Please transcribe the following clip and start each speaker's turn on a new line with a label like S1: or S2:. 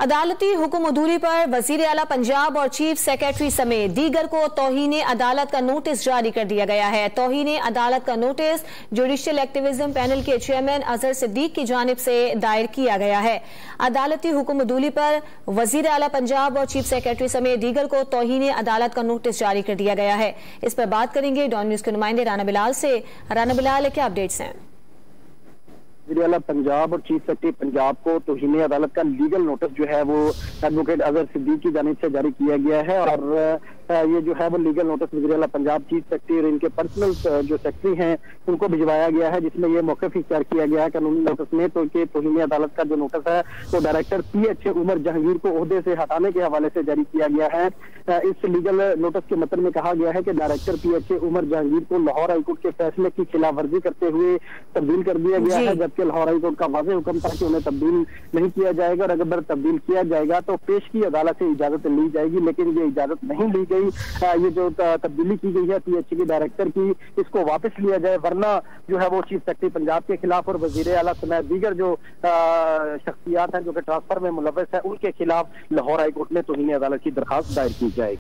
S1: अदालती हुक्म अधूरी पर वजीर आला पंजाब और चीफ सेक्रेटरी समेत दीगर को तौहीन अदालत का नोटिस जारी कर दिया गया है। तौहीन अदालत का नोटिस जुडिशियल एक्टिविज्म पैनल के चेयरमैन अजहर सिद्दीक की जानिब से दायर किया गया है। अदालती हुक्म अधूरी पर वजीर आला पंजाब और चीफ सेक्रेटरी समेत दीगर को तौहीन अदालत का नोटिस जारी कर दिया गया है। इस पर बात करेंगे डॉन न्यूज के नुमाइंदे राना बिलाल से। राना बिलाल, क्या अपडेट्स हैं?
S2: वज़ीर आला पंजाब और चीफ सेक्रेटरी पंजाब को तौहीन अदालत का लीगल नोटिस जो है वो एडवोकेट अजहर सिद्दीक की जानिब से जारी किया गया है और ये जो है वो लीगल नोटिस वज़ीर आला पंजाब, चीफ सेक्रेटरी और इनके पर्सनल जो सेक्रेटरी हैं उनको भिजवाया गया है, जिसमें ये मौक़िफ़ इख्तियार किया गया है कानूनी नोटिस में। तो तौहीन अदालत का जो नोटिस है वो डायरेक्टर PH उमर जहांगीर को ओहदे से हटाने के हवाले से जारी किया गया है। इस लीगल नोटिस के मतलब में कहा गया है कि डायरेक्टर PH उमर जहांगीर को लाहौर हाईकोर्ट के फैसले की खिलाफ वर्जी करते हुए तब्दील कर दिया गया है, जबकि लाहौर हाईकोर्ट का वाज़ेह हुक्म था कि उन्हें तब्दील नहीं किया जाएगा और अगर तब्दील किया जाएगा तो पेश की अदालत से इजाजत ली जाएगी, लेकिन ये इजाजत नहीं ली गई। ये जो तब्दीली की गई है PH की डायरेक्टर की, इसको वापस लिया जाए, वरना जो है वो चीफ सेक्रेटरी पंजाब के खिलाफ और वजीर आला समेत दीगर जो शख्सियात हैं जो कि ट्रांसफर में मुलव्वस है उनके खिलाफ लाहौर हाईकोर्ट में तौहीन अदालत की दरखास्त दायर की जाएगी।